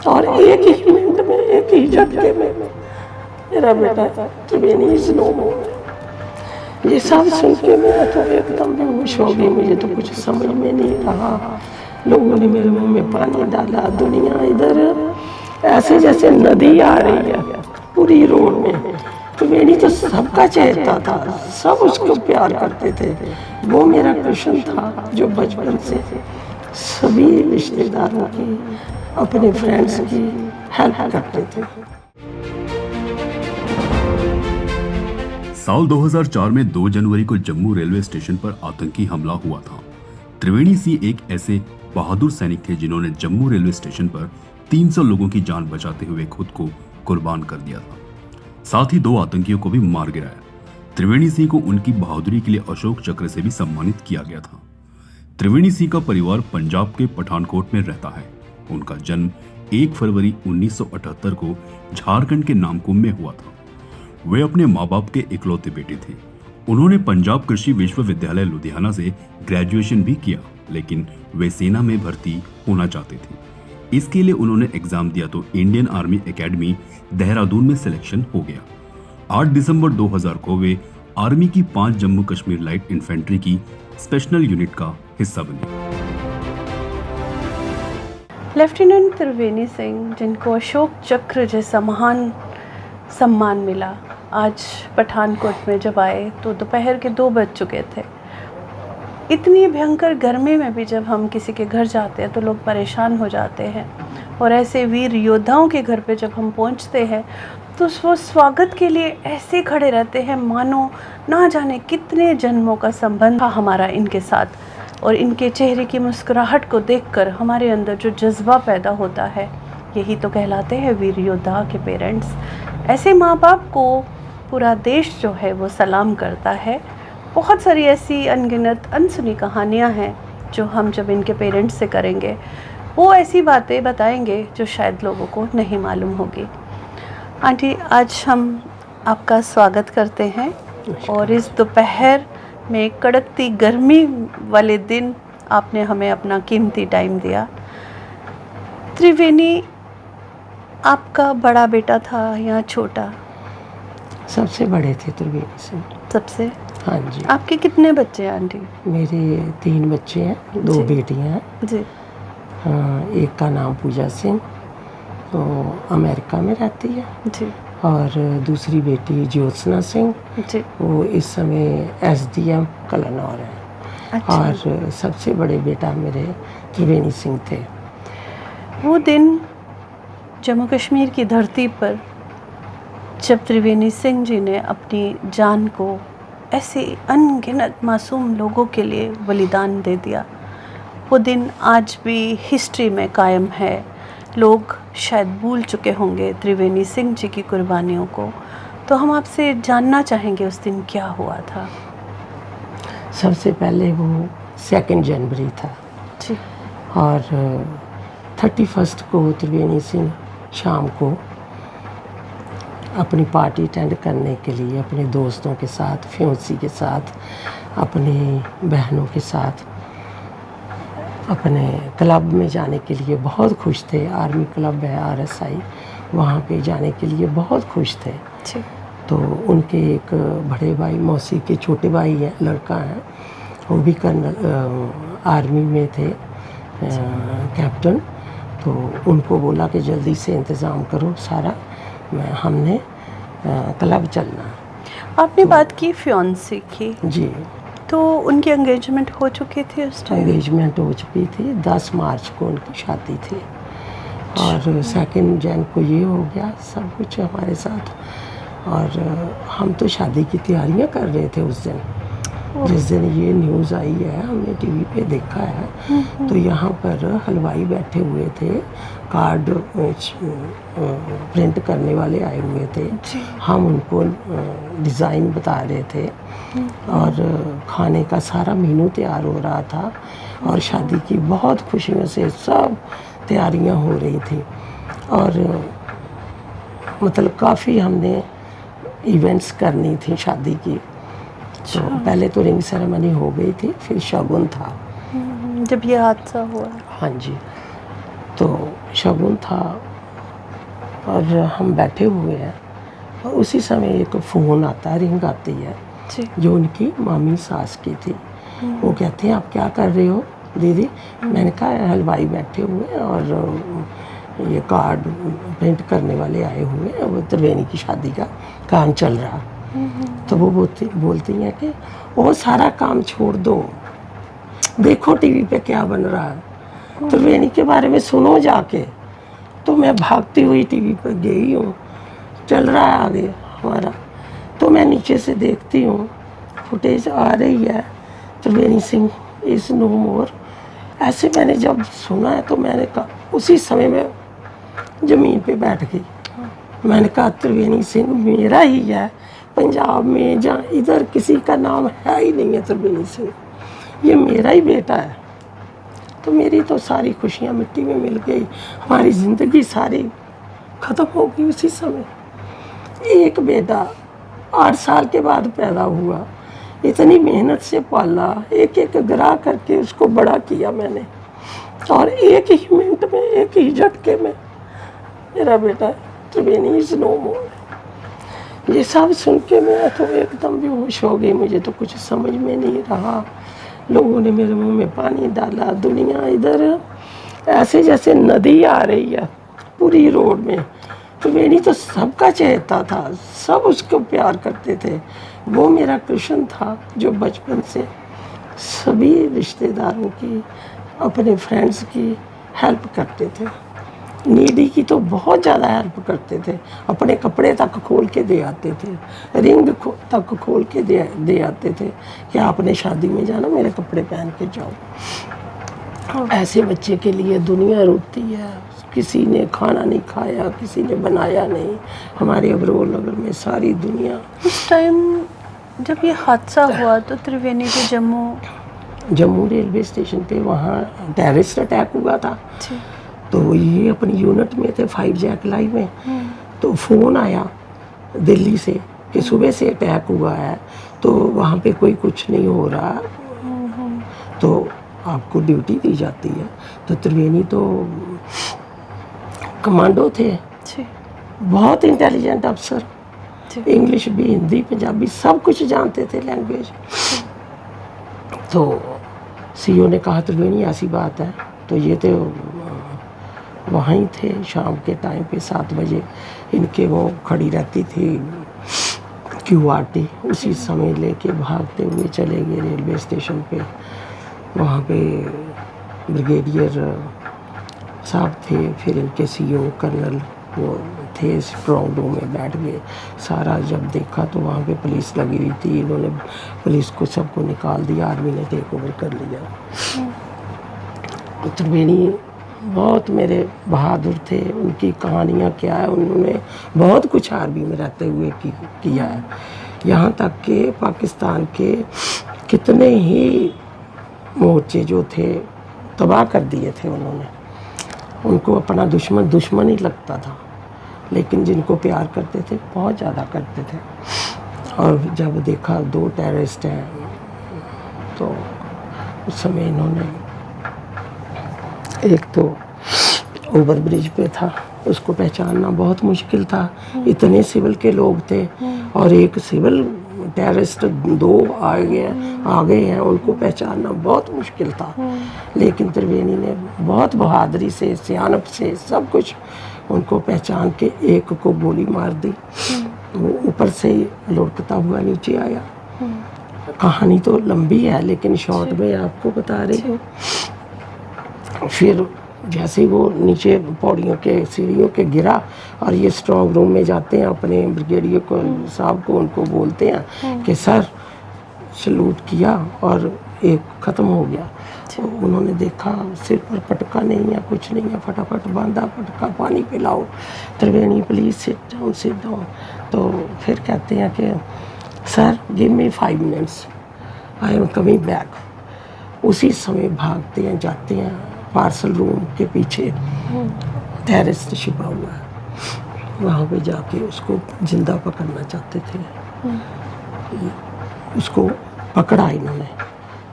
और एक ही मिनट में, एक ही झटके में मेरा बेटा त्रिवेणी इज नो मोर। ये सब सुन के मैं तो एकदम बेहोश हो गई, मुझे तो कुछ समझ में नहीं रहा। लोगों ने मेरे मुंह में पानी डाला, दुनिया इधर ऐसे जैसे नदी आ रही है पूरी रोड में। त्रिवेणी तो सबका चहेता था, सब उसको प्यार करते थे। वो मेरा कृष्ण था जो बचपन से सभी रिश्तेदारों की, अपने फ्रेंड्स की हेल्प करते थे। साल 2004 में 2 जनवरी को जम्मू रेलवे स्टेशन पर आतंकी हमला हुआ था। त्रिवेणी सिंह एक ऐसे बहादुर सैनिक थे जिन्होंने जम्मू रेलवे स्टेशन पर 300 लोगों की जान बचाते हुए खुद को कुर्बान कर दिया था। साथ ही 2 आतंकियों को भी मार गिराया। त्रिवेणी सिंह को उनकी बहादुरी के लिए अशोक चक्र से भी सम्मानित किया गया था। त्रिवेणी सिंह का परिवार पंजाब के पठानकोट में रहता है। उनका जन्म 1 फरवरी 1978 को झारखंड के नामकुम में हुआ था। वे अपने माँ बाप के इकलौते बेटे थे। उन्होंने पंजाब कृषि विश्वविद्यालय लुधियाना से ग्रेजुएशन भी किया, लेकिन वे सेना में भर्ती होना चाहते थे। इसके लिए उन्होंने एग्जाम दिया तो इंडियन आर्मी एकेडमी देहरादून में सिलेक्शन हो गया। 8 दिसंबर 2000 को वे आर्मी की 5 जम्मू कश्मीर लाइट इन्फेंट्री की स्पेशल यूनिट का हिस्सा बने। लेफ्टिनेंट त्रिवेणी सिंह, जिनको अशोक चक्र जैसा महान सम्मान मिला, आज पठानकोट में जब आए तो दोपहर के 2 बज चुके थे। इतनी भयंकर गर्मी में भी जब हम किसी के घर जाते हैं तो लोग परेशान हो जाते हैं, और ऐसे वीर योद्धाओं के घर पे जब हम पहुंचते हैं तो वो स्वागत के लिए ऐसे खड़े रहते हैं मानो ना जाने कितने जन्मों का संबंध था हमारा इनके साथ। और इनके चेहरे की मुस्कुराहट को देखकर हमारे अंदर जो जज्बा पैदा होता है, यही तो कहलाते हैं वीर योद्धा के पेरेंट्स। ऐसे माँ बाप को पूरा देश जो है वो सलाम करता है। बहुत सारी ऐसी अनगिनत अनसुनी कहानियाँ हैं जो हम जब इनके पेरेंट्स से करेंगे, वो ऐसी बातें बताएंगे जो शायद लोगों को नहीं मालूम होगी। आंटी, आज हम आपका स्वागत करते हैं, और इस दोपहर में कड़कती गर्मी वाले दिन आपने हमें अपना कीमती टाइम दिया। त्रिवेणी आपका बड़ा बेटा था या छोटा? सबसे बड़े थे त्रिवेणी सिंह। सबसे? हाँ जी। आपके कितने बच्चे हैं आंटी? मेरे 3 बच्चे हैं, 2 बेटियां हैं जी। एक का नाम पूजा सिंह, तो अमेरिका में रहती है जी। और दूसरी बेटी ज्योत्सना सिंह जी। वो इस समय SDM कलनौर है। अच्छा। और सबसे बड़े बेटा मेरे त्रिवेणी सिंह थे। वो दिन जम्मू कश्मीर की धरती पर जब त्रिवेणी सिंह जी ने अपनी जान को ऐसे अनगिनत मासूम लोगों के लिए बलिदान दे दिया, वो दिन आज भी हिस्ट्री में कायम है। लोग शायद भूल चुके होंगे त्रिवेणी सिंह जी की कुर्बानियों को। तो हम आपसे जानना चाहेंगे उस दिन क्या हुआ था। सबसे पहले वो 2 जनवरी था जी। और 31 को त्रिवेणी सिंह शाम को अपनी पार्टी अटेंड करने के लिए अपने दोस्तों के साथ, फ्योंसी के साथ, अपनी बहनों के साथ अपने क्लब में जाने के लिए बहुत खुश थे। आर्मी क्लब है RSI, वहाँ पे जाने के लिए बहुत खुश थे। जी। तो उनके एक बड़े भाई, मौसी के छोटे भाई हैं, लड़का है, वो भी कर्नल आर्मी में थे, कैप्टन। तो उनको बोला कि जल्दी से इंतज़ाम करो सारा, हमने क्लब चलना है। आपने बात की फियांसी की। जी। तो उनकी एंगेजमेंट हो चुकी थी उस टाइम? एंगेजमेंट हो चुकी थी, 10 मार्च को उनकी शादी थी और 2 जन को ये हो गया सब कुछ हमारे साथ। और हम तो शादी की तैयारियां कर रहे थे उस दिन। जिस दिन ये न्यूज़ आई है, हमने टीवी पे देखा है, तो यहाँ पर हलवाई बैठे हुए थे, कार्ड प्रिंट करने वाले आए हुए थे, हम उनको डिज़ाइन बता रहे थे और खाने का सारा मेनू तैयार हो रहा था और शादी की बहुत खुशियों से सब तैयारियां हो रही थी। और मतलब काफ़ी हमने इवेंट्स करनी थी शादी की। तो पहले तो रिंग सेरेमनी हो गई थी, फिर शगुन था। जब ये हादसा हुआ? हाँ जी। तो शगुन था और हम बैठे हुए हैं और उसी समय एक फ़ोन आता है, रिंग आती है जी। जो उनकी मामी सास की थी। वो कहते हैं आप क्या कर रहे हो दीदी? मैंने कहा हलवाई बैठे हुए हैं और ये कार्ड प्रिंट करने वाले आए हुए हैं, वो त्रिवेणी की शादी का काम चल रहा। तो वो बोलती हैं कि वो सारा काम छोड़ दो, देखो टीवी पे क्या बन रहा है, त्रिवेणी के बारे में सुनो जाके। तो मैं भागती हुई टीवी पर गई हूँ, चल रहा है आगे हमारा। तो मैं नीचे से देखती हूँ, फुटेज आ रही है, त्रिवेणी सिंह इज़ नो मोर। ऐसे मैंने जब सुना है तो मैंने कहा, उसी समय में ज़मीन पे बैठ गई। मैंने कहा त्रिवेणी सिंह मेरा ही है, पंजाब में जहाँ इधर किसी का नाम है ही नहीं है त्रिवेणी सिंह, ये मेरा ही बेटा है। तो मेरी तो सारी खुशियाँ मिट्टी में मिल गई, हमारी ज़िंदगी सारी ख़त्म हो गई उसी समय। एक बेटा 8 साल के बाद पैदा हुआ, इतनी मेहनत से पाला, एक एक ग्राह करके उसको बड़ा किया मैंने, और एक ही मिनट में, एक ही झटके में मेरा बेटा त्रिवेणी इज़ नो मोर। ये सब सुन के मैं तो एकदम बेहोश हो गई, मुझे तो कुछ समझ में नहीं रहा। लोगों ने मेरे मुंह में पानी डाला, दुनिया इधर ऐसे जैसे नदी आ रही है पूरी रोड में। त्रिवेणी तो सबका चहेता था, सब उसको प्यार करते थे। वो मेरा कृष्ण था जो बचपन से सभी रिश्तेदारों की, अपने फ्रेंड्स की हेल्प करते थे। नीडी की तो बहुत ज़्यादा हेल्प करते थे, अपने कपड़े तक खोल के दे आते थे, रिंग तक खोल के दे आते थे कि आपने शादी में जाना, मेरे कपड़े पहन के जाओ। ऐसे बच्चे के लिए दुनिया रोती है। किसी ने खाना नहीं खाया, किसी ने बनाया नहीं। हमारे अबरोल नगर में सारी दुनिया। उस टाइम जब ये हादसा हुआ तो त्रिवेणी के जम्मू रेलवे स्टेशन पे वहाँ टेररिस्ट अटैक हुआ था। जी। तो ये अपनी यूनिट में थे 5 जैक लाइव में। तो फ़ोन आया दिल्ली से कि सुबह से अटैक हुआ है, तो वहाँ पे कोई कुछ नहीं हो रहा, तो आपको ड्यूटी दी जाती है। तो त्रिवेणी तो कमांडो थे, जी। बहुत इंटेलिजेंट अफसर, जी। इंग्लिश भी, हिंदी, पंजाबी सब कुछ जानते थे लैंग्वेज। तो सीईओ ने कहा त्रिवेणी ऐसी बात है, तो ये तो वहीं थे शाम के टाइम पे 7 बजे इनके वो खड़ी रहती थी QRT, उसी समय लेके भागते हुए चले गए रेलवे स्टेशन पे। वहाँ पे ब्रिगेडियर साहब थे, फिर इनके सीईओ कर्नल वो थे, स्ट्रॉन्ग रूम में बैठ गए। सारा जब देखा तो वहाँ पे पुलिस लगी हुई थी, इन्होंने पुलिस को सबको निकाल दिया, आर्मी ने टेक ओवर कर लिया। त्रिवेणी बहुत मेरे बहादुर थे, उनकी कहानियाँ क्या है, उन्होंने बहुत कुछ आर्मी में रहते हुए किया है। यहाँ तक कि पाकिस्तान के कितने ही मोर्चे जो थे तबाह कर दिए थे उन्होंने। उनको अपना दुश्मन ही लगता था, लेकिन जिनको प्यार करते थे बहुत ज़्यादा करते थे। और जब देखा 2 टेररिस्ट हैं, तो उस समय इन्होंने, एक तो ओवर ब्रिज पे था, उसको पहचानना बहुत मुश्किल था, इतने सिविल के लोग थे, और एक सिविल टेररिस्ट 2 आ गए हैं, उनको पहचानना बहुत मुश्किल था। लेकिन त्रिवेणी ने बहुत बहादुरी से, सियानत से सब कुछ उनको पहचान के एक को गोली मार दी। वो ऊपर से ही लुढ़कता हुआ नीचे आया। कहानी तो लंबी है, लेकिन शॉर्ट में आपको बता रही हूँ। फिर जैसे ही वो नीचे पौड़ियों के, सीढ़ियों के गिरा, और ये स्ट्रॉन्ग रूम में जाते हैं, अपने ब्रिगेडियर को साहब को, उनको बोलते हैं कि सर, सलूट किया और एक ख़त्म हो गया। तो उन्होंने देखा सिर पर पटका नहीं है, कुछ नहीं है, फटाफट बांधा पटका, पानी पिलाओ, त्रिवेणी प्लीज़ सिट डाउन। तो फिर कहते हैं कि sir give me 5 minutes, I am coming back. उसी समय भागते हैं, जाते हैं पार्सल रूम के पीछे, टेररिस्ट छिपा हुआ है, वहाँ पे जाके उसको जिंदा पकड़ना चाहते थे। उसको पकड़ा इन्होंने,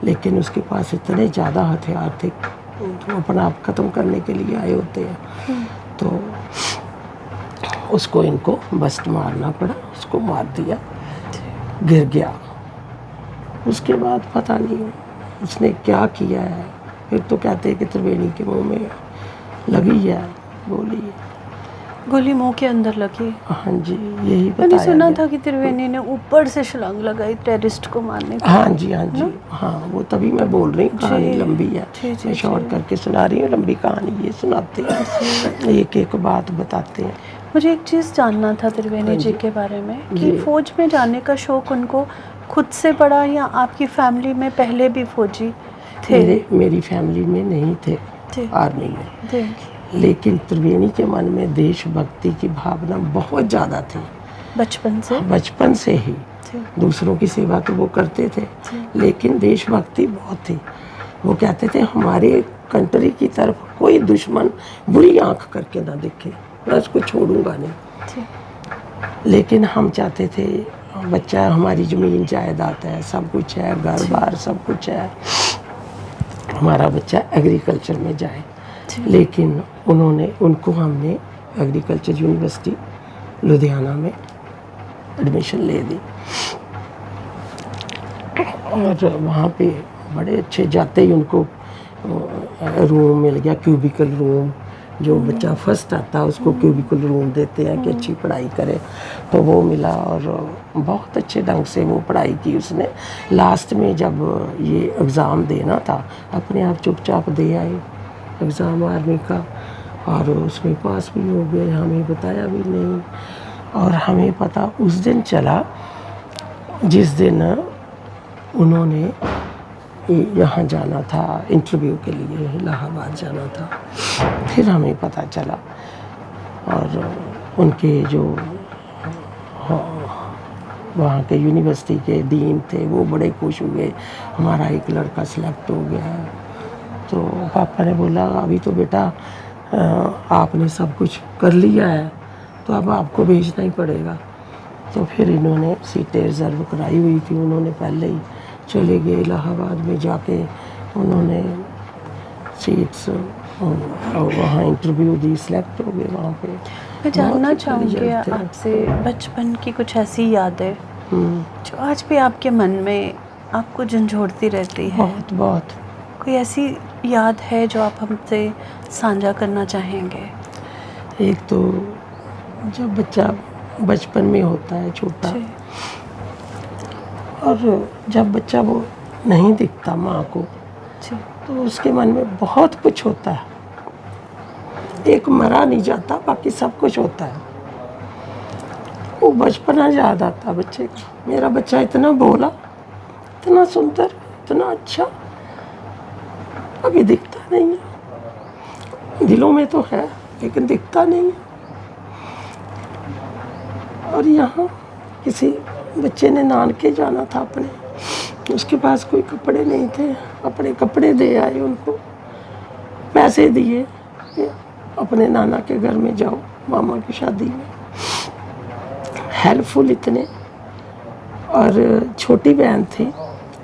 लेकिन उसके पास इतने ज़्यादा हथियार थे, तो अपना आप ख़त्म करने के लिए आए होते हैं। तो उसको इनको बस्ट मारना पड़ा, उसको मार दिया, गिर गया। उसके बाद पता नहीं उसने क्या किया है। फिर तो कहते हैं कि त्रिवेणी के मुंह में लगी है गोली। गोली मुंह के अंदर लगी। हाँ जी, यही मैंने बताया सुना गया। था कि त्रिवेणी ने ऊपर से छलांग लगाई टेररिस्ट को मारने के हाँ लिए। जी, हाँ जी, हाँ, वो तभी मैं बोल रही हूँ, कहानी जी, लंबी है। जी, जी, मैं शॉर्ट जी। करके सुना रही हूँ, लंबी कहानी ये सुनाते हैं, एक एक बात बताते हैं। मुझे एक चीज़ जानना था त्रिवेणी हाँ जी जी। के बारे में कि जी। फ़ौज में जाने का शौक़ उनको खुद से पड़ा या आपकी फैमिली में पहले भी फ़ौजी थे? मेरी फैमिली में नहीं थे जी। आर्मी में, जी। लेकिन त्रिवेणी के मन में देशभक्ति की भावना बहुत ज़्यादा थी बचपन से? बचपन से ही। जी। दूसरों की सेवा तो वो करते थे, लेकिन देशभक्ति बहुत थी। वो कहते थे हमारे कंट्री की तरफ कोई दुश्मन बुरी आंख करके ना दिखे, मैं उसको छोड़ूंगा नहीं। जी। लेकिन हम चाहते थे बच्चा, हमारी ज़मीन जायदाद है, सब कुछ है, घर बार सब कुछ है, हमारा बच्चा एग्रीकल्चर में जाए। लेकिन उनको हमने एग्रीकल्चर यूनिवर्सिटी लुधियाना में एडमिशन ले दी और वहाँ पे बड़े अच्छे, जाते ही उनको रूम मिल गया, क्यूबिकल रूम। जो बच्चा फर्स्ट आता है उसको क्यूबिकल रूम देते हैं कि अच्छी पढ़ाई करे, तो वो मिला और बहुत अच्छे ढंग से वो पढ़ाई की उसने। लास्ट में जब ये एग्ज़ाम देना था, अपने आप चुपचाप दे आए एग्ज़ाम आर्मी का, और उसमें पास भी हो गए, हमें बताया भी नहीं। और हमें पता उस दिन चला जिस दिन उन्होंने यहाँ जाना था इंटरव्यू के लिए, इलाहाबाद जाना था, फिर हमें पता चला। और उनके जो वहाँ के यूनिवर्सिटी के डीन थे वो बड़े खुश हुए, हमारा एक लड़का सिलेक्ट हो गया। तो पापा ने बोला अभी तो बेटा आपने सब कुछ कर लिया है, तो अब आपको भेजना ही पड़ेगा। तो फिर इन्होंने सीटें रिज़र्व कराई हुई थी, उन्होंने पहले ही चले गए इलाहाबाद में, जाके उन्होंने सीट्स और वहाँ इंटरव्यू दी, सिलेक्ट हो गए वहाँ पे। मैं जानना चाहूँगी आपसे बचपन की कुछ ऐसी यादें जो आज भी आपके मन में आपको झंझोड़ती रहती है। बहुत बहुत। कोई ऐसी याद है जो आप हमसे साझा करना चाहेंगे? एक तो जब बच्चा बचपन में होता है छोटा, और जब बच्चा वो नहीं दिखता माँ को, तो उसके मन में बहुत कुछ होता है। एक मरा नहीं जाता, बाकी सब कुछ होता है। वो बचपना याद आता बच्चे का। मेरा बच्चा इतना भोला, इतना सुंदर, इतना अच्छा, अभी दिखता नहीं है। दिलों में तो है लेकिन दिखता नहीं है। और यहाँ किसी बच्चे ने नानके जाना था अपने, उसके पास कोई कपड़े नहीं थे, अपने कपड़े दे आए उनको, पैसे दिए कि अपने नाना के घर में जाओ मामा की शादी में। हेल्पफुल इतने। और छोटी बहन थी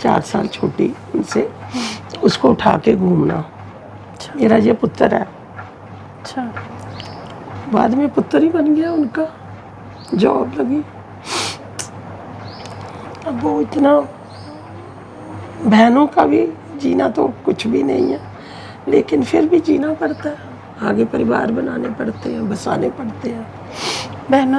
4 साल छोटी उनसे, उसको उठा के घूमना। मेरा ये पुत्र है। अच्छा। बाद में पुत्र ही बन गया उनका, जॉब लगी। अब वो इतना, बहनों का भी जीना तो कुछ भी नहीं है, लेकिन फिर भी जीना पड़ता है, आगे परिवार बनाने पड़ते हैं, बसाने पड़ते हैं।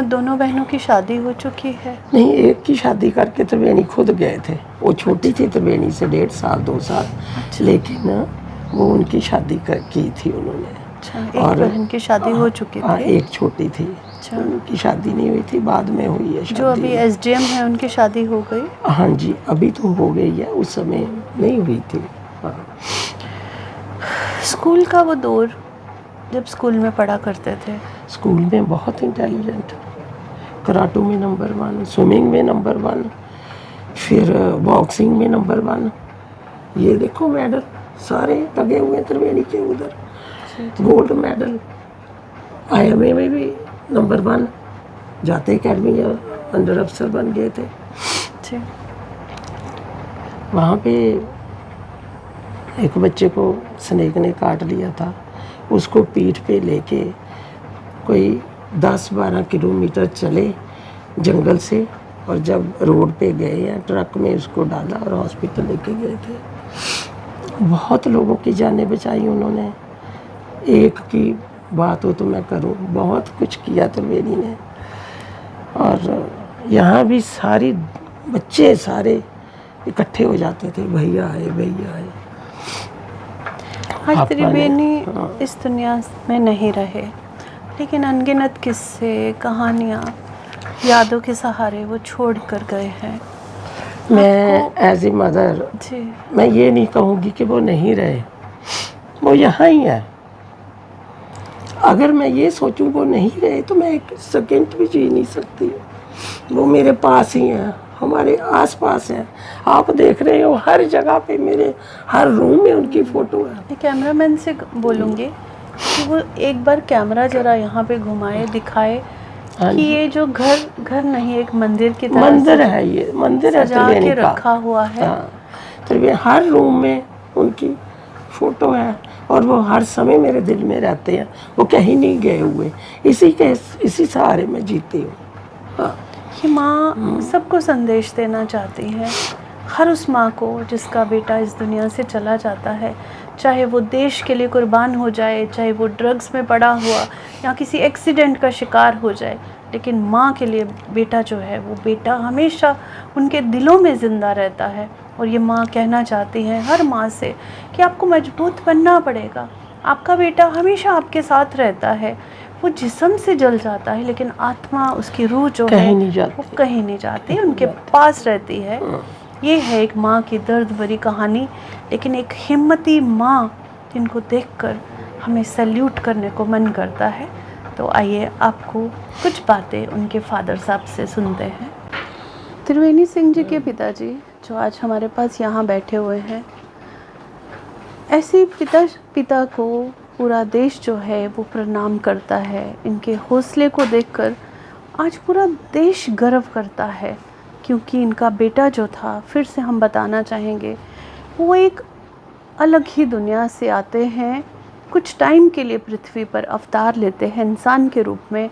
दोनों बहनों की शादी हो चुकी है? नहीं, एक की शादी करके त्रिवेणी खुद गए थे। वो छोटी थी त्रिवेणी से 1.5 साल 2 साल, लेकिन वो उनकी शादी की थी उन्होंने। अच्छा, एक बहन की शादी हो चुकी थी? हाँ, एक छोटी थी। अच्छा। उनकी शादी नहीं हुई थी, बाद में हुई है शादी। जो अभी एसडीएम है उनकी शादी हो गई? हाँ जी, अभी तो हो गई है, उस समय नहीं हुई थी। हाँ। स्कूल का वो दौर, जब स्कूल में पढ़ा करते थे? स्कूल में बहुत इंटेलिजेंट, कराटे में नंबर 1, स्विमिंग में नंबर 1, फिर बॉक्सिंग में नंबर 1। ये देखो मेडल सारे लगे हुए त्रिवेणी के उधर, गोल्ड मेडल। IMA में भी नंबर 1, जाते अकेडमी अंडर अफसर बन गए थे। वहाँ पे एक बच्चे को स्नेक ने काट लिया था, उसको पीठ पे लेके कोई 10-12 किलोमीटर चले जंगल से, और जब रोड पे गए या ट्रक में उसको डाला और हॉस्पिटल लेके गए थे। बहुत लोगों की जानें बचाई उन्होंने। एक की बात हो तो मैं करूं, बहुत कुछ किया त्रिवेणी ने। और यहाँ भी सारी बच्चे सारे इकट्ठे हो जाते थे, भैया आए भैया आए। आज आपा ने- त्रिवेणी इस दुनिया में नहीं रहे, लेकिन अनगिनत किस्से, कहानियाँ, यादों के सहारे वो छोड़ कर गए हैं। मैं एज ए मदर जी, मैं ये नहीं कहूँगी कि वो नहीं रहे, वो यहाँ ही है। अगर मैं ये सोचूं वो नहीं रहे तो मैं एक सेकंड भी जी नहीं सकती। वो मेरे पास ही हैं, हमारे आसपास हैं। आप देख रहे हो हर जगह पे, मेरे हर रूम में उनकी फ़ोटो है। मैं कैमरामैन से बोलूँगी कि वो एक बार कैमरा जरा यहाँ पे घुमाए, दिखाए हाँ कि ये जो घर नहीं, एक मंदिर की तरह मंदिर है, ये मंदिर है सजा त्रिवेणी के का। रखा हुआ है। हाँ, त्रिवेणी हर रूम में उनकी फ़ोटो है, और वो हर समय मेरे दिल में रहते हैं। वो कहीं नहीं गए हुए, इसी सहारे में जीती हूँ। हाँ, कि माँ सबको संदेश देना चाहती है, हर उस माँ को जिसका बेटा इस दुनिया से चला जाता है, चाहे वो देश के लिए कुर्बान हो जाए, चाहे वो ड्रग्स में पड़ा हुआ या किसी एक्सीडेंट का शिकार हो जाए, लेकिन माँ के लिए बेटा जो है वो बेटा हमेशा उनके दिलों में ज़िंदा रहता है। और ये माँ कहना चाहती है हर माँ से कि आपको मजबूत बनना पड़ेगा, आपका बेटा हमेशा आपके साथ रहता है। वो जिस्म से जल जाता है, लेकिन आत्मा, उसकी रूह जो है कहीं नहीं जाती। वो कहीं नहीं जाती, उनके पास रहती है। ये है एक माँ की दर्द भरी कहानी, लेकिन एक हिम्मती माँ जिनको देखकर हमें सैल्यूट करने को मन करता है। तो आइए आपको कुछ बातें उनके फादर साहब से सुनते हैं। त्रिवेणी सिंह जी के पिताजी जो आज हमारे पास यहाँ बैठे हुए हैं, ऐसे पिता को पूरा देश जो है वो प्रणाम करता है। इनके हौसले को देखकर आज पूरा देश गर्व करता है, क्योंकि इनका बेटा जो था, फिर से हम बताना चाहेंगे, वो एक अलग ही दुनिया से आते हैं, कुछ टाइम के लिए पृथ्वी पर अवतार लेते हैं इंसान के रूप में,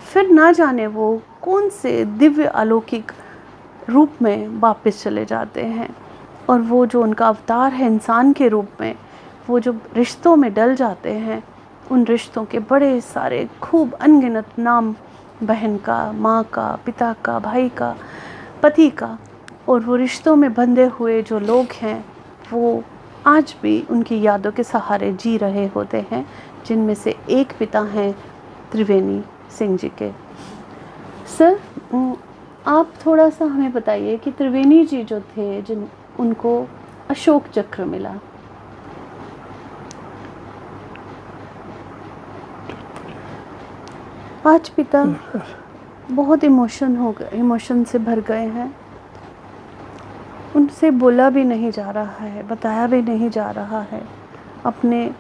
फिर ना जाने वो कौन से दिव्य अलौकिक रूप में वापस चले जाते हैं। और वो जो उनका अवतार है इंसान के रूप में, वो जो रिश्तों में डल जाते हैं, उन रिश्तों के बड़े सारे खूब अनगिनत नाम, बहन का, माँ का, पिता का, भाई का, पति का, और वो रिश्तों में बंधे हुए जो लोग हैं वो आज भी उनकी यादों के सहारे जी रहे होते हैं, जिनमें से एक पिता हैं त्रिवेणी सिंह जी के। सर, आप थोड़ा सा हमें बताइए कि त्रिवेणी जी जो थे, जिन उनको अशोक चक्र मिला, आज पिता बहुत इमोशन से भर गए हैं। उनसे बोला भी नहीं जा रहा है, बताया भी नहीं जा रहा है। अपने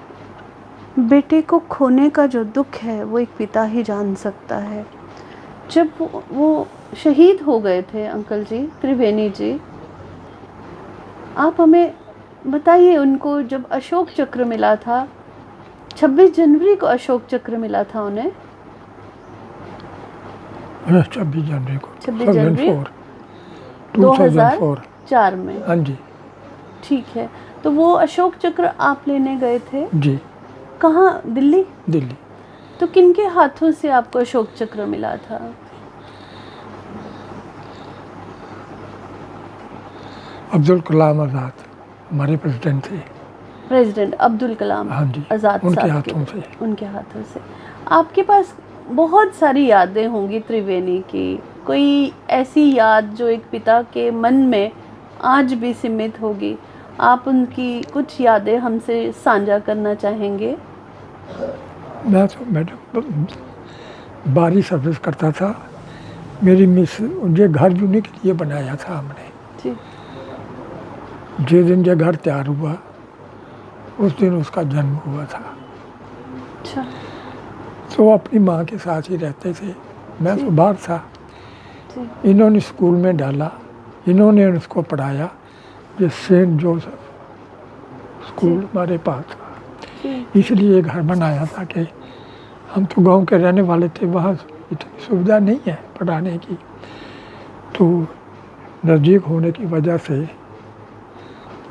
बेटे को खोने का जो दुख है वो एक पिता ही जान सकता है। जब वो शहीद हो गए थे अंकल जी, त्रिवेणी जी, आप हमें बताइए, उनको जब अशोक चक्र मिला था, 26 जनवरी को अशोक चक्र मिला था उन्हें, 26 जनवरी को 26 जनवरी 2004 2004 में। हाँ जी ठीक है, तो वो अशोक चक्र आप लेने गए थे जी, कहाँ? दिल्ली। दिल्ली। तो किनके हाथों से आपको अशोक चक्र मिला था? अब्दुल कलाम आज़ाद हमारे प्रेसिडेंट थे। प्रेसिडेंट अब्दुल कलाम हाँ जी, आज़ाद उनके साहब हाथों से। उनके हाथों से। आपके पास बहुत सारी यादें होंगी त्रिवेणी की, कोई ऐसी याद जो एक पिता के मन में आज भी सीमित होगी, आप उनकी कुछ यादें हमसे साझा करना चाहेंगे? मैं तो मैडम बारी सर्विस करता था। मेरी मिस ये घर भी उन्हीं के लिए बनाया था हमने। जी, जिस दिन ये घर तैयार हुआ उस दिन उसका जन्म हुआ था। अच्छा, तो वो अपनी माँ के साथ ही रहते थे, मैं तो बाहर था। जी, इन्होंने स्कूल में डाला, इन्होंने उसको पढ़ाया, जो सेंट जोसेफ स्कूल हमारे पास था। जी, इसलिए घर बनाया था कि हम तो गांव के रहने वाले थे, वहाँ इतनी सुविधा नहीं है पढ़ाने की, तो नज़दीक होने की वजह से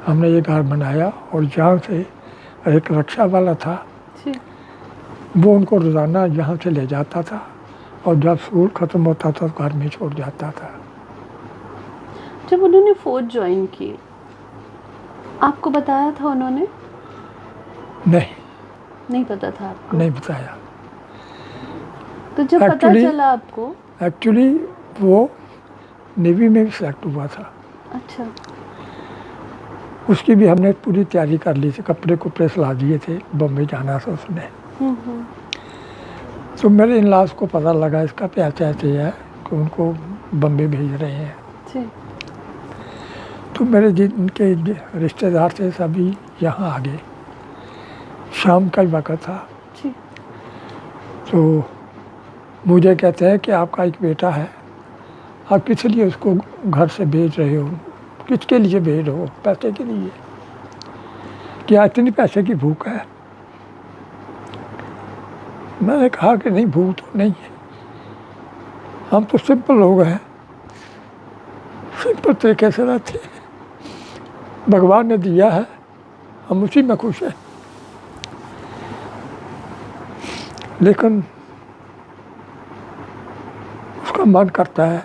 हमने ये घर बनाया। और जहाँ से एक रिक्शा वाला था, जी। वो उनको रोज़ाना यहाँ से ले जाता था और जब स्कूल ख़त्म होता था तो घर में छोड़ जाता था। जब उन्होंने फौज ज्वाइन की, आपको बताया था उन्होंने? नहीं पता था आपको? नहीं बताया। तो जब पता चला आपको? एक्चुअली वो नेवी में भी सेलेक्ट हुआ था। अच्छा। उसकी भी हमने पूरी तैयारी कर ली थी, कपड़े कुपड़े सिला दिए थे, बम्बई जाना था उसने। तो मेरे इन लॉज को पता लगा इसका पैसा ऐसे है कि उनको बम्बई भेज रहे हैं जी। तो मेरे जिनके रिश्तेदार थे सभी यहाँ आ गए। शाम का ही वक्त था जी। तो मुझे कहते हैं कि आपका एक बेटा है, आप किस लिए उसको घर से भेज रहे हो, किसके लिए भेज रहे हो? पैसे के लिए। क्या इतनी पैसे की भूख है? मैंने कहा कि नहीं, भूख तो नहीं है, हम तो सिंपल लोग हैं, सिंपल तरीके से रहते हैं, भगवान ने दिया है, हम उसी में खुश हैं। लेकिन उसका मन करता है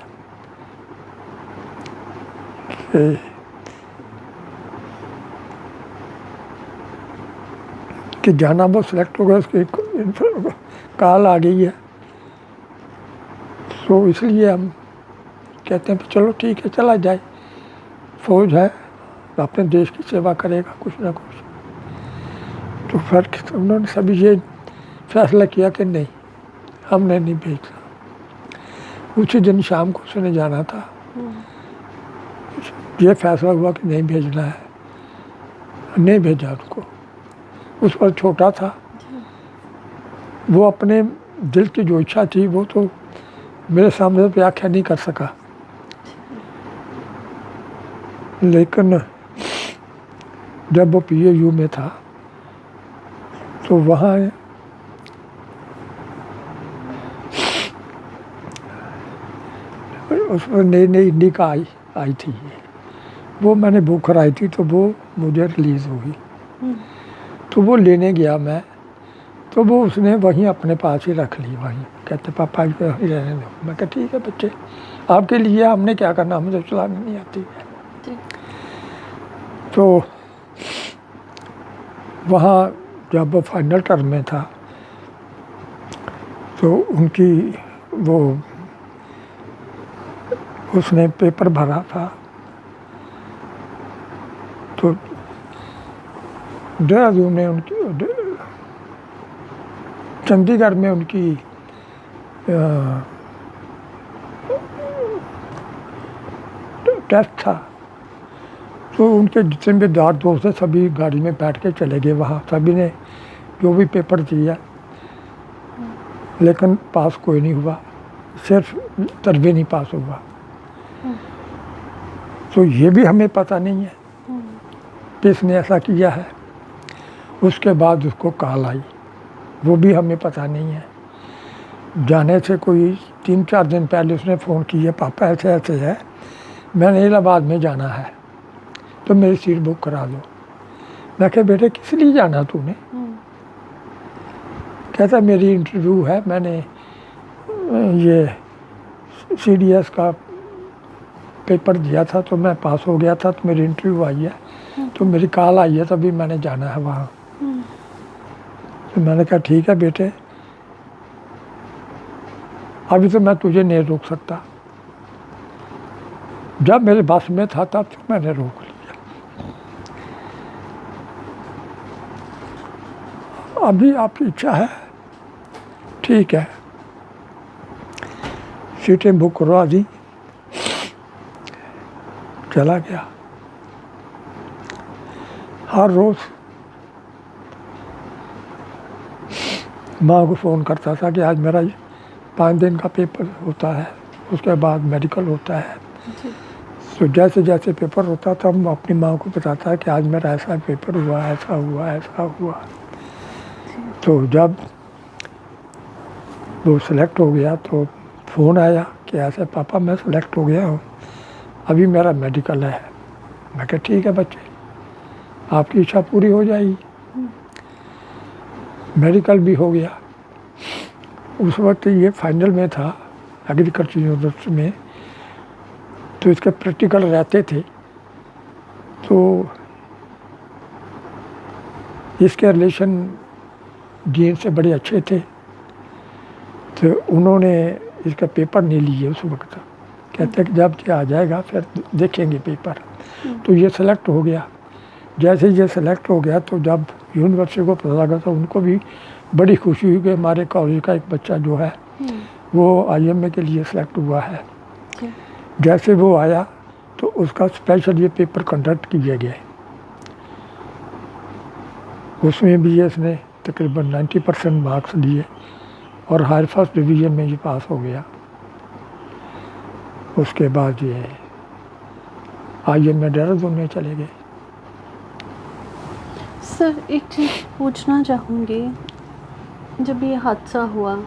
कि जाना, वो सिलेक्ट हो गया, उसकी कॉल आ गई है, तो इसलिए हम कहते हैं कि चलो ठीक है, चला जाए, फौज है तो अपने देश की सेवा करेगा कुछ ना कुछ। तो फिर उन्होंने सभी ये फैसला किया कि नहीं, हमने नहीं भेजना। उसी दिन शाम को उसने जाना था, ये फैसला हुआ कि नहीं भेजना है, नहीं भेजा उसको। उस पर छोटा था, वो अपने दिल की जो इच्छा थी वो तो मेरे सामने व्याख्या नहीं कर सका। लेकिन जब वो PAU में था तो वहाँ उसमें नई नई निका आई थी, वो मैंने बुक कराई थी, तो वो मुझे रिलीज़ हुई। तो वो लेने गया मैं, तो वो उसने वहीं अपने पास ही रख ली, वहीं कहते पापा इसको वहीं रहने दो। मैं कहा ठीक है बच्चे, आपके लिए हमने क्या करना, मुझे चलानी नहीं आती है। तो वहाँ जब वो फाइनल टर्म में था तो उनकी वो उसने पेपर भरा था, तो देहरादून में उनकी, चंडीगढ़ में उनकी टेस्ट था। तो उनके जितने भी दोस्त थे सभी गाड़ी में बैठ के चले गए वहाँ, सभी ने जो भी पेपर दिया, लेकिन पास कोई नहीं हुआ, सिर्फ तरबे नहीं पास हुआ। तो ये भी हमें पता नहीं है किसने ऐसा किया है। उसके बाद उसको कॉल आई, वो भी हमें पता नहीं है। जाने से कोई 3-4 दिन पहले उसने फ़ोन किया, पापा ऐसे ऐसे है, मैंने इलाहाबाद में जाना है, तो मेरी सीट बुक करा दो। मैं कहा बेटे किस लिए जाना तूने? कहता मेरी इंटरव्यू है, मैंने ये CDS का पेपर दिया था तो मैं पास हो गया था, तो मेरी इंटरव्यू आई है, तो मेरी कॉल आई है, तभी मैंने जाना है वहाँ। तो मैंने कहा ठीक है बेटे, अभी तो मैं तुझे नहीं रोक सकता, जब मेरे बस में था तब तो मैंने रोक लिया, अभी आपकी इच्छा है, ठीक है, सीटें बुक करवा दी, चला गया। हर रोज़ माँ को फ़ोन करता था कि आज मेरा 5 दिन का पेपर होता है, उसके बाद मेडिकल होता है। तो जैसे जैसे पेपर होता था हम अपनी माँ को बताता कि आज मेरा ऐसा पेपर हुआ, ऐसा हुआ, ऐसा हुआ। तो जब वो सेलेक्ट हो गया तो फ़ोन आया कि ऐसे पापा मैं सेलेक्ट हो गया हूँ, अभी मेरा मेडिकल है। मैं कहा ठीक है बच्चे, आपकी इच्छा पूरी हो जाएगी। मेडिकल भी हो गया। उस वक्त ये फाइनल में था एग्रीकल्चर यूनिवर्सिटी में, तो इसके प्रैक्टिकल रहते थे। तो इसके रिलेशन डीन से बड़े अच्छे थे, तो उन्होंने इसका पेपर नहीं लिए उस वक्त। कहते कि जब ये आ जाएगा फिर देखेंगे पेपर। तो ये सेलेक्ट हो गया। जैसे ये सेलेक्ट हो गया तो जब यूनिवर्सिटी को पता लगा तो उनको भी बड़ी खुशी हुई कि हमारे कॉलेज का एक बच्चा जो है वो IMA के लिए सेलेक्ट हुआ है। जैसे वो आया तो उसका स्पेशल ये पेपर कंडक्ट किए गए। उसमें भी ये इसने तकरीबन 90% मार्क्स लिए और हायर फर्स्ट डिवीज़न में ये पास हो गया। उसके बाद ये IMA देहरादून में चले गए। सर एक चीज़ पूछना चाहूँगी, जब ये हादसा हुआ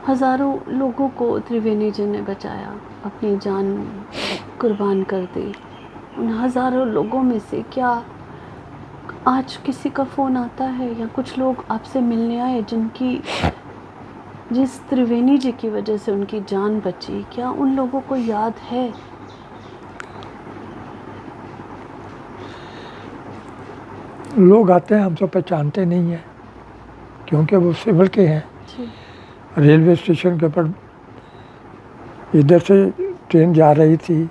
हज़ारों लोगों को त्रिवेणी जी ने बचाया, अपनी जान कुर्बान कर दी। उन हज़ारों लोगों में से क्या आज किसी का फ़ोन आता है या कुछ लोग आपसे मिलने आए जिस त्रिवेणी जी की वजह से उनकी जान बची, क्या उन लोगों को याद है? लोग आते हैं, हम तो पहचानते नहीं हैं क्योंकि वो सिविल के हैं। रेलवे स्टेशन के ऊपर इधर से ट्रेन जा रही थी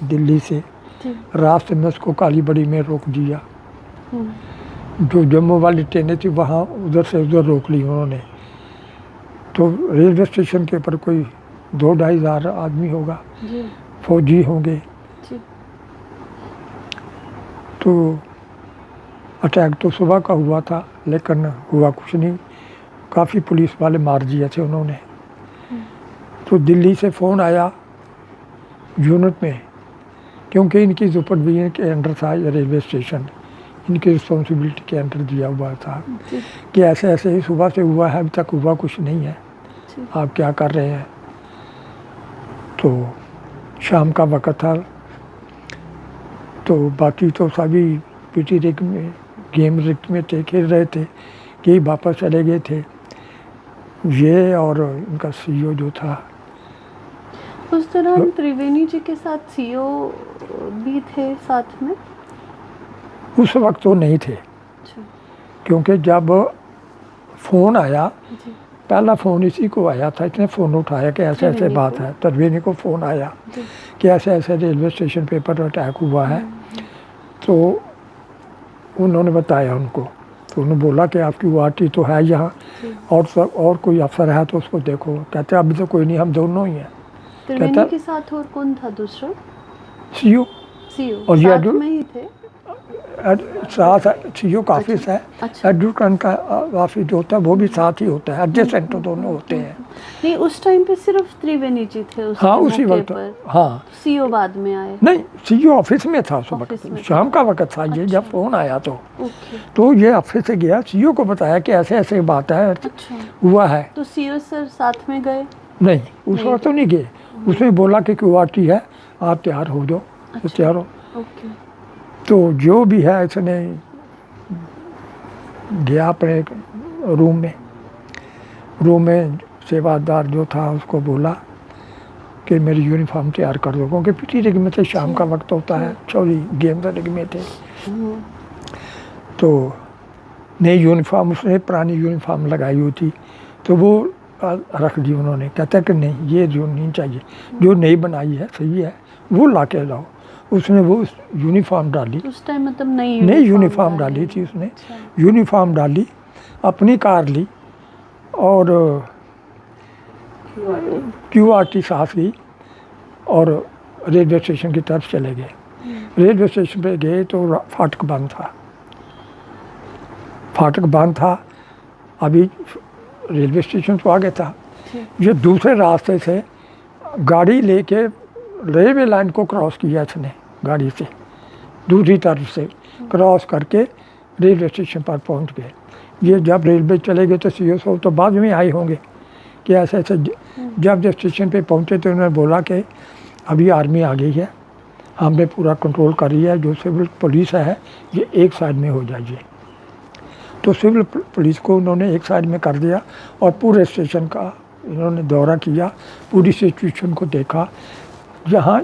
दिल्ली से, रास्ते में उसको काली बड़ी में रोक दिया। जो जम्मू वाली ट्रेनें थी वहाँ उधर से उधर रोक ली उन्होंने। तो रेलवे स्टेशन के ऊपर कोई 2-2.5 हज़ार आदमी होगा, फौजी होंगे। तो अटैक तो सुबह का हुआ था लेकिन हुआ कुछ नहीं, काफ़ी पुलिस वाले मार दिए थे उन्होंने। तो दिल्ली से फ़ोन आया यूनिट में, क्योंकि इनकी सुपरविजन के अंडर था ये रेलवे स्टेशन, इनकी रिस्पॉन्सिबिलिटी के अंडर दिया हुआ था कि ऐसे ऐसे ही सुबह से हुआ है, अभी तक हुआ कुछ नहीं है, आप क्या कर रहे हैं। तो शाम का वक़्त था, तो बाकी तो सभी PT रिग में गेम रिग में थे, खेल रहे थे कि वापस चले गए थे ये और इनका CEO जो था। उस दौरान त्रिवेणी जी के साथ CEO भी थे साथ में? उस वक्त तो नहीं थे, क्योंकि जब फ़ोन आया पहला फ़ोन इसी को आया था, इसने फ़ोन उठाया कि ऐसे ऐसे बात है। त्रिवेणी को फ़ोन आया कि ऐसे ऐसे रेलवे स्टेशन पर अटैक हुआ है। तो उन्होंने बताया उनको, तो उन्होंने बोला कि आपकी वार्टी तो है यहाँ और सब और कोई अफसर है तो उसको देखो। कहते अभी तो कोई नहीं, हम दोनों ही हैं। त्रिवेणी के साथ और कौन था दूसरा? CEO और ये साथ में ही थे? साथ CEO का ऑफिस है। एडजुटेंट का ऑफिस जो होता है वो भी साथ ही होता है, एडजेसेंट तो दोनों होते हैं। नहीं, उस टाइम पे सिर्फ त्रिवेणी जी थे उस हाँ उसी वक्त। हाँ CEO बाद में आए? नहीं, CEO ऑफिस में था उस वक्त, शाम का वक्त था ये जब फ़ोन आया। तो ये ऑफिस से गया, CEO को बताया कि ऐसे ऐसे बात है, हुआ है। तो CEO सर साथ में गए? नहीं, उस वक्त तो नहीं गए। उसने बोला कि QRT है, आप तैयार हो जाओ। तो तैयार हो। तो जो भी है इसने गया अपने रूम में सेवादार जो था उसको बोला कि मेरी यूनिफॉर्म तैयार कर दो, क्योंकि PT रिग में थे, शाम का वक्त होता है, सॉरी गेम रिग में थे। तो नई यूनिफॉर्म, उसने पुरानी यूनिफॉर्म लगाई हुई थी तो वो रख दी उन्होंने। कहता कि नहीं ये जो नहीं चाहिए, जो नई बनाई है सही है, वो ला के लाओ। उसने वो यूनिफॉर्म डाली। उस टाइम मतलब नई यूनिफॉर्म डाली थी उसने। यूनिफॉर्म डाली, अपनी कार ली और QRT साथ ली और रेलवे स्टेशन की तरफ चले गए। रेलवे स्टेशन पे गए तो फाटक बंद था। अभी रेलवे स्टेशन तो आगे था, ये दूसरे रास्ते से गाड़ी लेके रेलवे लाइन को क्रॉस किया इसने, गाड़ी से दूसरी तरफ से क्रॉस करके रेलवे स्टेशन पर पहुंच गए। ये जब रेलवे चले गए तो CEO साहब तो बाद में आए होंगे, कि ऐसे ऐसे जब स्टेशन पे पहुँचे तो उन्होंने बोला कि अभी आर्मी आ गई है, हमने पूरा कंट्रोल कर लिया है, जो सिविल पुलिस है ये एक साइड में हो जाइए। तो सिविल पुलिस को उन्होंने एक साइड में कर दिया और पूरे स्टेशन का इन्होंने दौरा किया, पूरी सिचुएशन को देखा। जहाँ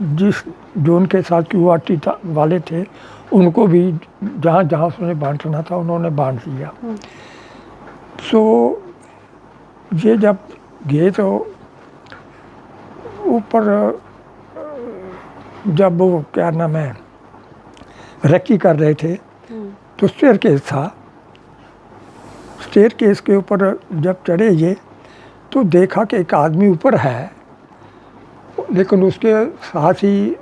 जिस जोन के साथ QRT वाले थे उनको भी जहाँ जहाँ उन्होंने बांटना था उन्होंने बांट दिया। सो ये जब गए तो ऊपर जब वो क्या नाम है रेकी कर रहे थे तो स्टेयर केस था। स्टेयर केस के ऊपर जब चढ़े ये तो देखा कि एक आदमी ऊपर है, लेकिन उसके साथ ही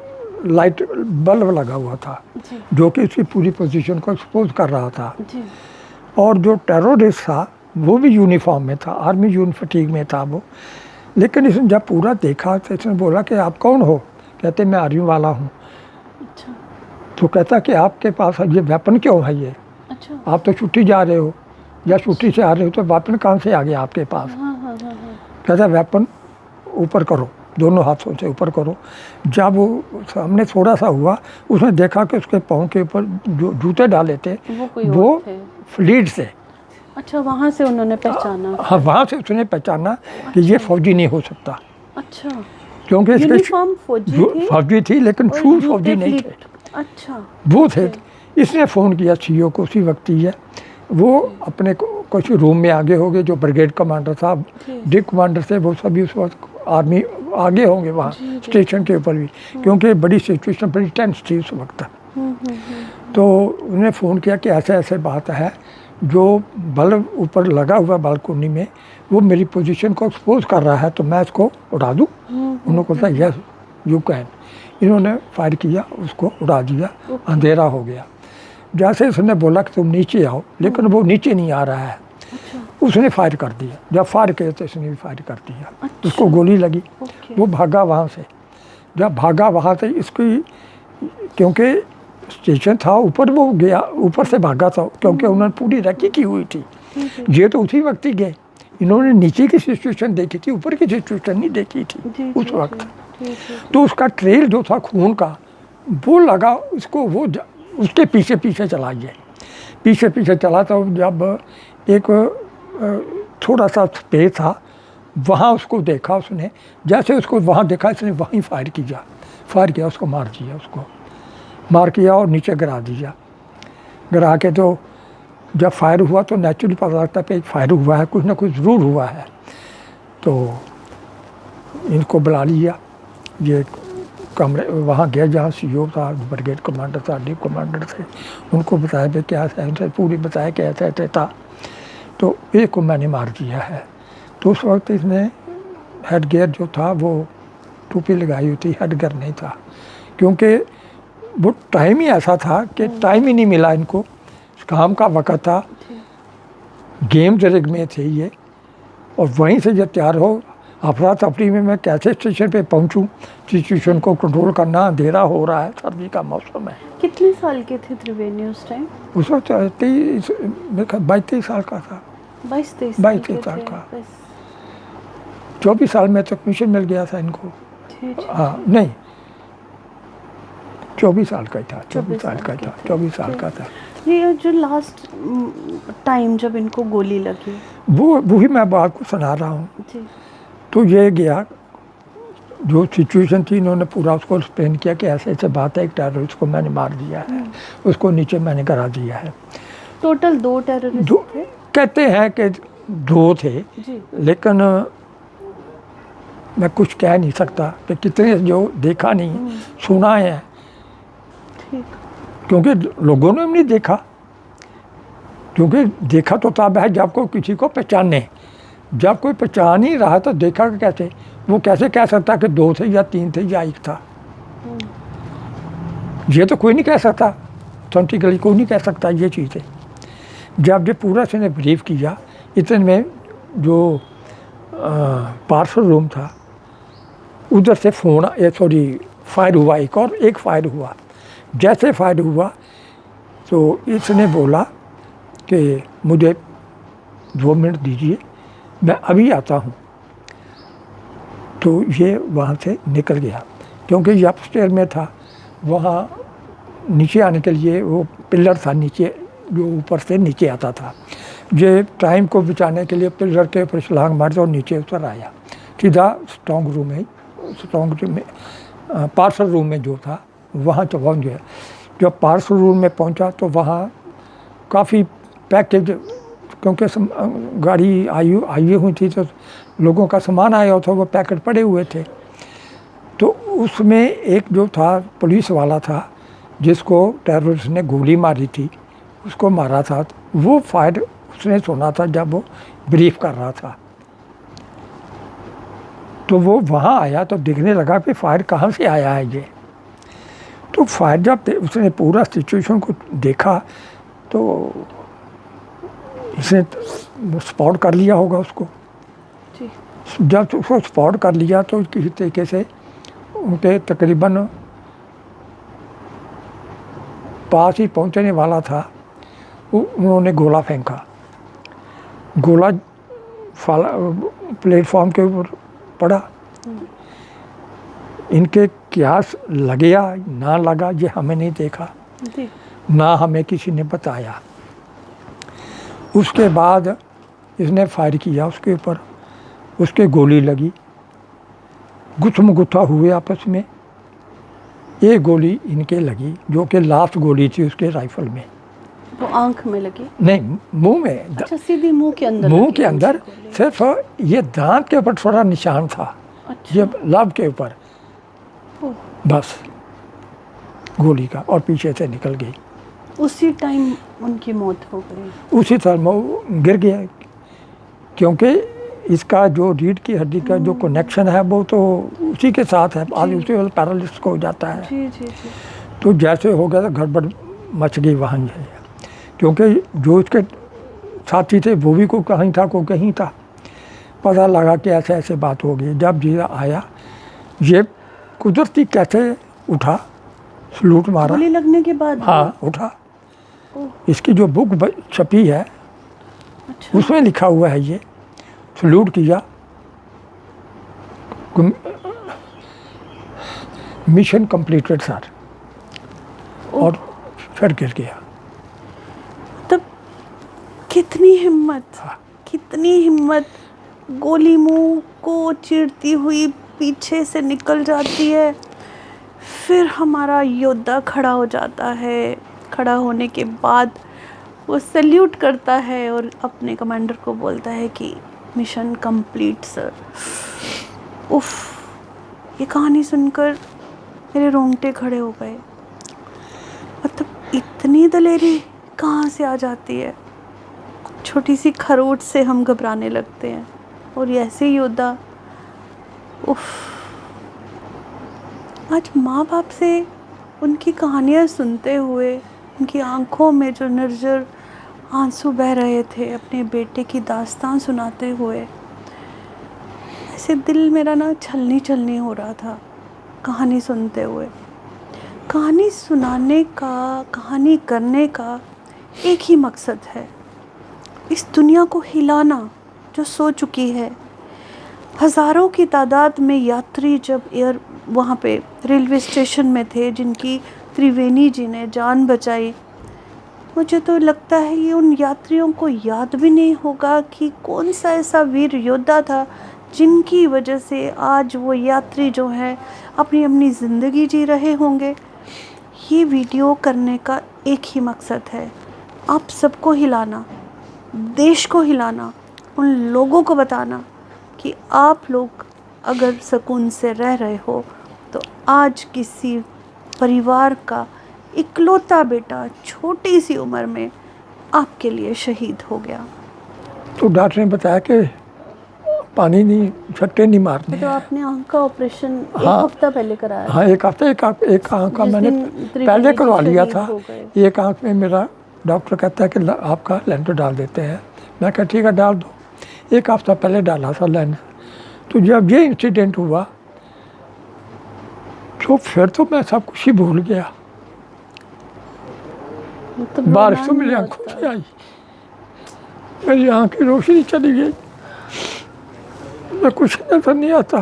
लाइट बल्ब लगा हुआ था जो कि उसकी पूरी पोजीशन को एक्सपोज कर रहा था। और जो टेररिस्ट था वो भी यूनिफॉर्म में था, आर्मी यूनिफॉर्म में था वो। लेकिन इसने जब पूरा देखा तो इसने बोला कि आप कौन हो? कहते मैं आर्मी वाला हूँ। अच्छा। तो कहता कि आपके पास ये वेपन क्यों है ये? अच्छा। आप तो छुट्टी जा रहे हो या छुट्टी से आ रहे हो तो वेपन कहाँ से आ गया आपके पास? हाँ। कहता वेपन ऊपर करो, दोनों हाथों से ऊपर करो। जब वो सामने थोड़ा सा हुआ उसने देखा कि उसके पाँव के ऊपर जो जूते डाले थे वो फ्लीट से। अच्छा, वहाँ से उन्होंने पहचाना? हाँ, वहाँ से उसने पहचाना कि ये फौजी नहीं हो सकता। अच्छा। क्योंकि यूनिफॉर्म फौजी थी लेकिन शूज फौजी नहीं थे। अच्छा। वो थे। इसने फ़ोन किया CEO को, उसी वक्त ही है वो अपने कुछ रूम में आगे हो गए। जो ब्रिगेड कमांडर था, डिक कमांडर थे, वो सभी उस वक्त आर्मी आगे होंगे वहाँ स्टेशन के ऊपर भी, क्योंकि बड़ी सिचुएशन बड़ी टेंस थी उस वक्त। तो उन्हें फ़ोन किया कि ऐसे ऐसे बात है, जो बल्ब ऊपर लगा हुआ बालकोनी में वो मेरी पोजीशन को एक्सपोज कर रहा है, तो मैं इसको उड़ा दूँ? उन्होंने कहा यस यू कैन। इन्होंने फायर किया, उसको उड़ा दिया, अंधेरा हो गया। जैसे उसने बोला कि तुम नीचे आओ, लेकिन वो नीचे नहीं आ रहा है। उसने फायर कर दिया। जब फायर किया तो इसने भी फायर कर दिया। उसको गोली लगी, वो भागा वहाँ से। जब भागा वहाँ से इसकी, क्योंकि स्टेशन था ऊपर, वो गया ऊपर से भागा था क्योंकि उन्होंने पूरी रेकी की हुई थी। ये तो उसी वक्त ही गए, इन्होंने नीचे की सिचुएशन देखी थी, ऊपर की सिचुएशन नहीं देखी थी उस वक्त। तो उसका ट्रेल जो था खून का वो लगा उसको, वो उसके पीछे पीछे चला गया, पीछे पीछे चला। तो जब एक थोड़ा सा स्पेस था वहाँ उसको देखा उसने, जैसे उसको वहाँ देखा इसने वहीं फायर किया, उसको मार दिया, उसको मार किया और नीचे गिरा दिया। गिरा के तो जब फायर हुआ तो नेचुरली पता लगता है कि फायर हुआ है, कुछ ना कुछ ज़रूर हुआ है। तो इनको बुला लिया, ये कमरे वहाँ गया जहाँ CEO था, ब्रिगेड कमांडर था, डिप कमांडर थे, उनको बताया कि क्या है, पूरी बताया कि ऐसा ऐसे था। तो एक को मैंने मार दिया है। तो उस वक्त इसने हेड गियर जो था वो टोपी लगाई हुई थी, हेड गियर नहीं था, क्योंकि वो टाइम ही ऐसा था कि टाइम ही नहीं मिला इनको, काम का वक़्त था, गेम जरिग में थे ये। और वहीं से जब तैयार हो अफरा तफरी में मैं कैसे स्टेशन पे पहुंचूं, सिचुएशन को कंट्रोल करना, अंधेरा हो रहा है, सर्दी का मौसम है। कितने साल के थे त्रिवेणी उस टाइम? उस वक्त 22-23 साल का था। 22-23 साल का। 24 साल में तक मिशन मिल गया था इनको। हाँ नहीं, 24 साल का ही था, 24 साल का था। ये जो लास्ट टाइम जब इनको गोली लगी, वो ही मैं बात को सुना रहा हूँ। तो ये गया, जो सिचुएशन थी इन्होंने पूरा उसको एक्सप्लेन किया कि ऐसे ऐसे बात है, एक टेररिस्ट को मैंने मार दिया है, उसको नीचे मैंने गिरा दिया है। टोटल 2 टेररिस्ट थे? कहते हैं कि 2 थे, लेकिन मैं कुछ कह नहीं सकता कि कितने, जो देखा नहीं सुना है, क्योंकि लोगों ने भी नहीं देखा, क्योंकि देखा तो तब है जब कोई किसी को पहचाने। जब कोई पहचान ही रहा तो देखा कि कैसे, वो कैसे कह सकता कि 2 थे या 3 थे या 1 था? ये तो कोई नहीं कह सकता, ऑथेंटिकली कोई नहीं कह सकता ये चीज़ें। जब ये पूरा से ने ब्रीफ किया, इतने में जो पार्सल रूम था उधर से फ़ोन फायर हुआ, एक फायर हुआ। जैसे फायर हुआ तो इसने बोला कि मुझे 2 मिनट दीजिए, मैं अभी आता हूँ। तो ये वहाँ से निकल गया, क्योंकि ये अपस्टेयर में था, वहाँ नीचे आने के लिए वो पिलर था नीचे, जो ऊपर से नीचे आता था। ये टाइम को बचाने के लिए पिलर के ऊपर छलांग मारता और नीचे उतर आया सीधा स्ट्रॉन्ग रूम में, पार्सल रूम में जो था वहाँ तो पहुँच गया। जब पार्सल रूम में पहुँचा तो वहाँ काफ़ी पैकेज, क्योंकि गाड़ी आई हुई थी तो लोगों का सामान आया था, वो पैकेट पड़े हुए थे। तो उसमें एक जो था पुलिस वाला था जिसको टेररिस्ट ने गोली मारी थी, उसको मारा था, वो फायर उसने सुना था जब वो ब्रीफ कर रहा था। तो वो वहाँ आया तो देखने लगा कि फायर कहाँ से आया है ये। तो फायर जब उसने पूरा सिचुएशन को देखा तो इसने स्पॉट कर लिया होगा उसको। जी। जब उसको स्पॉट कर लिया तो किसी तरीके से उनके तकरीबन पास ही पहुंचने वाला था, उन्होंने गोला फेंका। गोला प्लेटफॉर्म के ऊपर पड़ा। इनके क्या लगया ना लगा ये हमें नहीं देखा, ना हमें किसी ने बताया। उसके बाद इसने फायर किया उसके ऊपर, उसके गोली लगी, गुत्थम गुत्था हुए आपस में। एक गोली इनके लगी जो कि लास्ट गोली थी उसके राइफल में। वो आंख में लगी? नहीं, मुंह में। अच्छा, सीधी मुंह के अंदर? मुंह के अंदर सिर्फ ये दांत के ऊपर थोड़ा निशान था। अच्छा। ये लब के ऊपर बस गोली का, और पीछे से निकल गई। उसी टाइम उनकी मौत हो गई? उसी तरह वो गिर गया, क्योंकि इसका जो रीढ़ की हड्डी का जो कनेक्शन है वो तो उसी के साथ है, आज उसी वाले पैरालिसिस को हो जाता है। जी जी जी। तो जैसे हो गया तो गड़बड़ मच गई वहाँ, क्योंकि जो इसके साथी थे वो भी कोई कहीं था, कोई कहीं था। पता लगा कि ऐसे ऐसे बात हो गई। जब जी आया, ये कुदरती कैसे उठा, सलूट मारा। गोली लगने के बाद? हाँ, उठा। इसकी जो बुक छपी है अच्छा। उसमें लिखा हुआ है ये, सलूट किया, मिशन कंप्लीटेड सर, और फिर गिर गया। तब कितनी हिम्मत, कितनी हिम्मत! गोली मुंह को चीरती हुई पीछे से निकल जाती है, फिर हमारा योद्धा खड़ा हो जाता है। खड़ा होने के बाद वो सैल्यूट करता है और अपने कमांडर को बोलता है कि मिशन कंप्लीट सर। उफ, ये कहानी सुनकर मेरे रोंगटे खड़े हो गए। मतलब इतनी दलेरी कहाँ से आ जाती है? छोटी सी खरोट से हम घबराने लगते हैं, और ऐसे योद्धा। उफ, आज माँ बाप से उनकी कहानियाँ सुनते हुए उनकी आंखों में जो निर्जर आंसू बह रहे थे अपने बेटे की दास्तान सुनाते हुए, ऐसे दिल मेरा ना छलनी छलनी हो रहा था कहानी सुनते हुए। कहानी सुनाने का, कहानी करने का एक ही मकसद है, इस दुनिया को हिलाना जो सो चुकी है। हज़ारों की तादाद में यात्री जब वहाँ पे रेलवे स्टेशन में थे, जिनकी त्रिवेणी जी ने जान बचाई, मुझे तो लगता है ये उन यात्रियों को याद भी नहीं होगा कि कौन सा ऐसा वीर योद्धा था जिनकी वजह से आज वो यात्री जो हैं अपनी अपनी ज़िंदगी जी रहे होंगे। ये वीडियो करने का एक ही मकसद है, आप सबको हिलाना, देश को हिलाना, उन लोगों को बताना कि आप लोग अगर सुकून से रह रहे हो तो आज किसी परिवार का इकलौता बेटा छोटी सी उम्र में आपके लिए शहीद हो गया। तो डॉक्टर ने बताया कि पानी नहीं, छट्टे नहीं मारने। तो आपने आँख का ऑपरेशन हाँ, एक हफ्ता पहले कराया? हाँ, एक हफ्ता। एक आँख का मैंने पहले करवा लिया था। एक आँख में मेरा डॉक्टर कहता है कि आपका लेंस डाल देते हैं। मैं कहा ठीक है डाल दो। एक हफ्ता पहले डाला था लेंस। तो जब ये इंसिडेंट हुआ तो फिर तो मैं सब कुछ ही भूल गया। बारिश तो मेरी आंखों से आई, मेरी आँख की रोशनी चली गई, मैं कुछ नजर नहीं आता।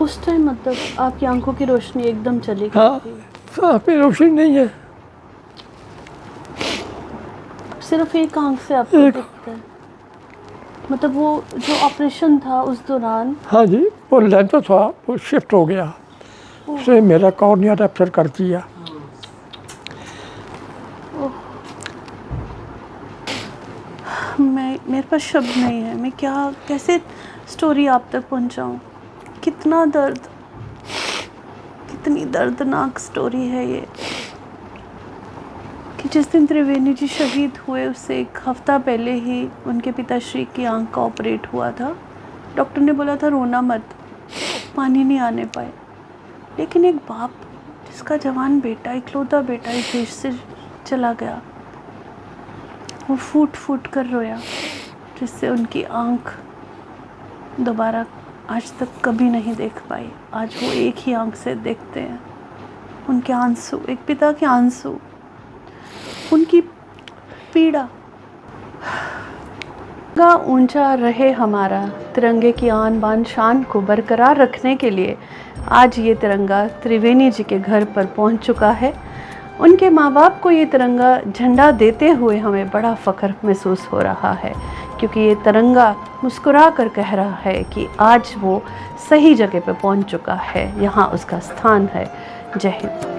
उस टाइम मतलब आपकी आंखों की रोशनी एकदम चली गई हाँ, थी? सांस में रोशनी नहीं है। सिर्फ एक आंख से आपको एक। दिखता है? मतलब वो जो ऑपरेशन था उस दौरान हाँ जी, वो लेंस तो था, वो शिफ्ट हो गया, उसने मेरा कॉर्निया रैप्चर कर दिया। मेरे पास शब्द नहीं है, मैं कैसे स्टोरी आप तक पहुंचाऊं। कितना दर्द, कितनी दर्दनाक स्टोरी है ये कि जिस दिन त्रिवेणी जी शहीद हुए उससे एक हफ्ता पहले ही उनके पिताश्री की आंख का ऑपरेट हुआ था। डॉक्टर ने बोला था रोना मत, पानी नहीं आने पाए, लेकिन एक बाप जिसका जवान बेटा, इकलौता बेटा इस देश से चला गया, वो फूट फूट कर रोया, जिससे उनकी आंख दोबारा आज तक कभी नहीं देख पाई। आज वो एक ही आंख से देखते हैं। उनके आंसू, एक पिता के आंसू, उनकी पीड़ा। तिरंगा ऊंचा रहे हमारा, तिरंगे की आन बान शान को बरकरार रखने के लिए आज ये तिरंगा त्रिवेणी जी के घर पर पहुंच चुका है। उनके माँ बाप को ये तिरंगा झंडा देते हुए हमें बड़ा फ़ख्र महसूस हो रहा है, क्योंकि ये तिरंगा मुस्कुरा कर कह रहा है कि आज वो सही जगह पे पहुंच चुका है, यहाँ उसका स्थान है। जय हिंद।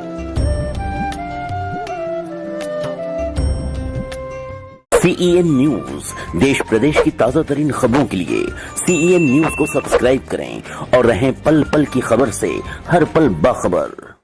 CEN न्यूज, देश प्रदेश की ताजा तरीन खबरों के लिए CEN न्यूज को सब्सक्राइब करें और रहें पल पल की खबर से हर पल बाखबर।